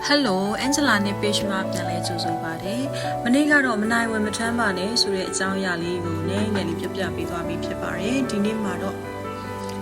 Hello Angela နဲ့ page မှာပြန်လဲကြိုဆိုပါတယ်။မနေ့ကတော့မနိုင်ဝင်မထမ်းပါနဲ့ဆိုတဲ့အကြောင်းအရာလေးကိုနည်းနည်းလေးပြပြပေးသွားပြီးဖြစ်ပါတယ်။ဒီနေ့မှာတော့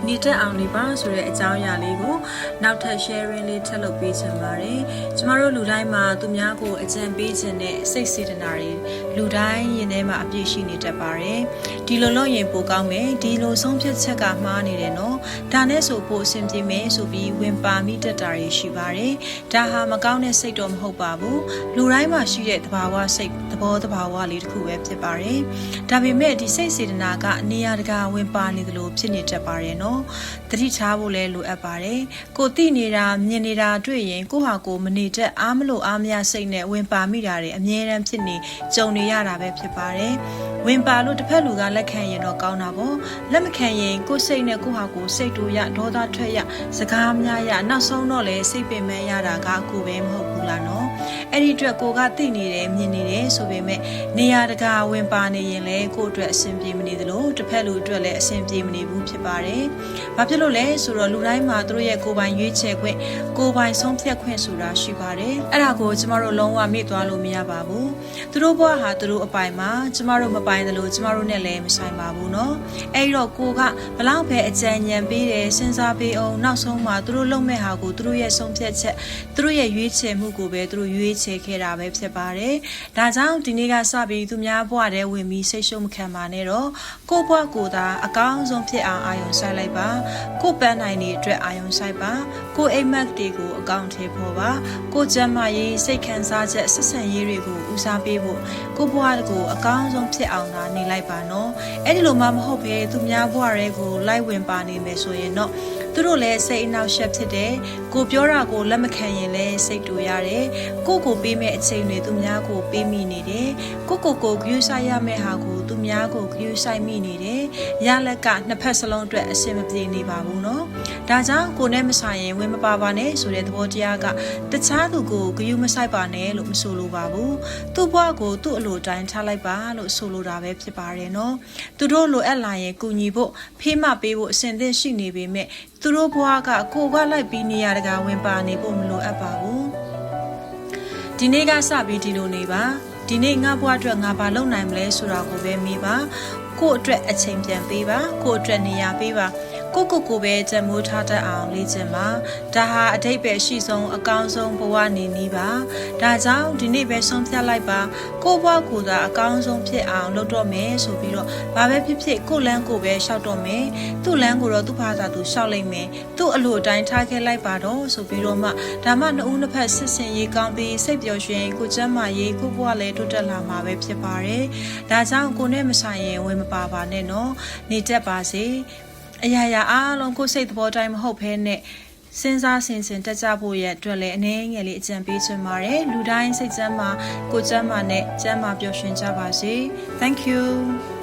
နေတဲ့အောင်လေးပါဆိုတဲ့အကြောင်းအရာလေးကိုနောက်ထပ် sharing လေးထပ်လုပ်ပေးချင်ပါတယ်။ကျမတို့လူတိုင်းမှာသူများကိုအကြံပေးခြင်းနဲ့စိတ်စေတနာတွေလူတိုင်းရင်ထဲမှာအပြည့်ရှိနေတတ်ပါတယ်။ဒီလိုလုပ်ရင်ပိုကောင်းမယ်။ဒီလိုဆုံးဖြတ်ချက်ကမှားနေတယ်နော်။ဒါနဲ့ဆိုပိုအဆင်ပြေမယ်ဆိုပြီးဝင်ပါမိတတ်တာတွေရှိပါတယ်။ဒါဟာမကောင်းတဲ့စိတ်တော့မဟုတ်ပါဘူး။လူတိုင်းမှာရှိတဲ့သဘာဝစိတ်သဘောတဘာဝလေးတစ်ခုပဲဖြစ်ပါတယ်။ဒါပေမဲ့ဒီစိတ်စေတနာကနေရာတကာဝင်ပါနေသလိုဖြစ်နေတတ်ပါတယ်နော်။သတိထားဖို့လည်းလိုအပ်ပါတယ်။ကိုသိနေတာမြင်နေတာတွေ့ရင်ကိုဟာကိုမနေတတ်အားမလို့အားမရစိတ်နဲ့ဝင်ပါမိတာတွေအမြဲတမ်းဖြစ်နေကြုံနေရတာပဲဖြစ်ပါတယ်။ဝင်ပါလို့တစ်ဖက်လူကလက်ခံရင်တော့ကောင်းတာပေါ့။လက်မခံရင်ကိုစိတ်နဲ့ကိုဟာကိုစိတ်တူရဒေါသထွက်ရစကားများရနောက်ဆုံးတော့လေစိတ်ပင်မဲ့ရတာကကိုပဲမဟုတ်ဘူးလားနော်။အဲ့ဒီအတွက်ကိုကသိနေတယ်မြင်နေတယ်ဆိုပေမဲ့နေရာတကာဝင်ပါနေရင်လည်းကိုအတွက်အဆင်ပြေမနေသလိုတစ်ဖက်လူအတွက်လည်းအဆင်ပြေမနေဘူးဖြစ်ပါတယ်။ဘာဖြစ်လို့လဲဆိုတော့လူတိုင်းမှာသူတို့ရဲ့ကိုယ်ပိုင်ရွေးချယ်ခွင့်ကိုယ်ပိုင်ဆုံးဖြတ်ခွင့်ဆိုတာရှိပါတယ်။အဲ့ဒါကိုကျမတို့လုံးဝမေ့သွားလို့မရပါဘူး။သူတို့ဘဝဟာသူတို့အပိုင်မှာကျမတို့မပိုင်သလိုကျမတို့နဲ့လည်းမဆိုင်ပါဘူးနော်။အဲ့တော့ကိုကဘလောက်ပဲအကြံဉာဏ်ပေးတယ်စဉ်းစားပေးအောင်နောက်ဆုံးမှာသူတို့လုပ်မဲ့ဟာကိုသူတို့ရဲ့ဆုံးဖြတ်ချက်သူတို့ရဲ့ရွေးချယ်မှုကိုပဲသူတို့ရွေးချယ်ခဲ့တာပဲဖြစ်ပါတယ်။ဒါကြောင့်ဒီနေ့ကစပြီးသူများဘဝထဲဝင်ပြီးစိတ်ရှုံးမခံပါနဲ့တော့ကိုယ့်ဘဝကိုသာအကောင်းဆုံးဖြစ်အောင်အာရုံစိုက်လိုက်ပါကိုယ်ပန်းနိုင်တဲ့အတွက်အာရုံစိုက်ပါကိုယ်အိမ်မက်တွေကိုအကောင့်ထဲပေါ်ပါကိုယ်ကျန်းမာရေးစိတ်ခံစားချက်ဆက်ဆံရေးတွေကိုဦးစားပေးဖို့ကိုယ်ဘဝကိုအကောင်းဆုံးဖြစ်အောင်သာနေလိုက်ပါနော်အဲ့ဒီလိုမှမဟုတ်ဘဲသူများဘဝတွေကိုလိုက်ဝင်ပါနေမယ်ဆိုရင်တော့သူတို့လည်းစိတ်အနှောက်အယှက်ဖြစ်တယ်ကိုပြောတာကိုလက်မခံရင်လည်းစိတ်တူရတယ်ကိုပေးမဲ့အချိန်တွေသူများကိုပေးမိနေတယ်ကိုဂရုစိုက်ရမယ့်ဟာကိုသူများကိုဂရုစိုက်မိနေတယ်ရလက်ကနှစ်ဖက်စလုံးအတွက်အဆင်မပြေနေပါဘူးနော်ဒါကြောင့်ကိုနဲ့မဆိုင်ရင်ဝင်မပါပါနဲ့ဆိုတဲ့သဘောတရားကတခြားသူကိုဂရုမစိုက်ပါနဲ့လို့မဆိုလိုပါဘူးသူ့ဘဝကိုသူ့အလိုတိုင်းထားလိုက်ပါလို့ဆိုလိုတာပဲဖြစ်ပါတယ်နော်သူတို့လိုအပ်လာရင်ကူညီဖို့ဖေးမပေးဖို့အဆင်သင့်ရှိနေပေမဲ့သူတို့ဘဝကကိုကလိုက်ပြီးနေရတကာဝင်ပါနေဖို့မလိုအပ်ပါဘူးဒီနေ့ကစပြီးဒီလိုနေပါဒီနေ့ငါဘဝအတွက်ငါဘာလုပ်နိုင်မလဲဆိုတာကိုပဲမေးပါကို့အတွက်အချိန်ပြန်ပေးပါကို့အတွက်နေရာပေးပါကိုပဲကြံမိုးထားတတ်အောင်လေ့ကျင့်ပါဒါဟာအထိပ္ပယ်ရှိဆုံးအကောင်းဆုံးဘဝနေနည်းပါဒါကြောင့်ဒီနေ့ပဲဆုံးဖြတ်လိုက်ပါကိုဘဝကိုသာအကောင်းဆုံးဖြစ်အောင်လုပ်တော့မယ်ဆိုပြီးတော့ဘာပဲဖြစ်ဖြစ်ကိုလန်းကိုပဲရှောက်တော့မယ်သူ့လန်းကိုတော့သူ့ဘာသာသူရှောက်လိုက်မယ်သူ့အလိုအတိုင်းထားခဲ့လိုက်ပါတော့ဆိုပြီးတော့မှဒါမှနှစ်ဦးနှစ်ဖက်စစ်စင်ရေးကောင်းပြီးစိတ်ပျော်ရွှင်ကိုကျမ်းမာရေးကိုဘဝလည်းတိုးတက်လာမှာပဲဖြစ်ပါတယ်ဒါကြောင့်ကိုနဲ့မဆိုင်ရင်ဝင်မပါပါနဲ့နော်နေတတ်ပါစေအရာရာအားလုံးကိုစိတ်သဘောတိုင်းမဟုတ်ဘဲနဲ့စဉ်းစားဆင်ခြင်တက်ကြဖို့ရဲ့အတွက်လည်းအနေငယ်လေးအကြံပေးချင်ပါတယ်လူတိုင်းစိတ်ကျမ်းမာကိုကျမ်းမာနဲ့ကျမ်းမာပျော်ရွှင်ကြပါစေ Thank you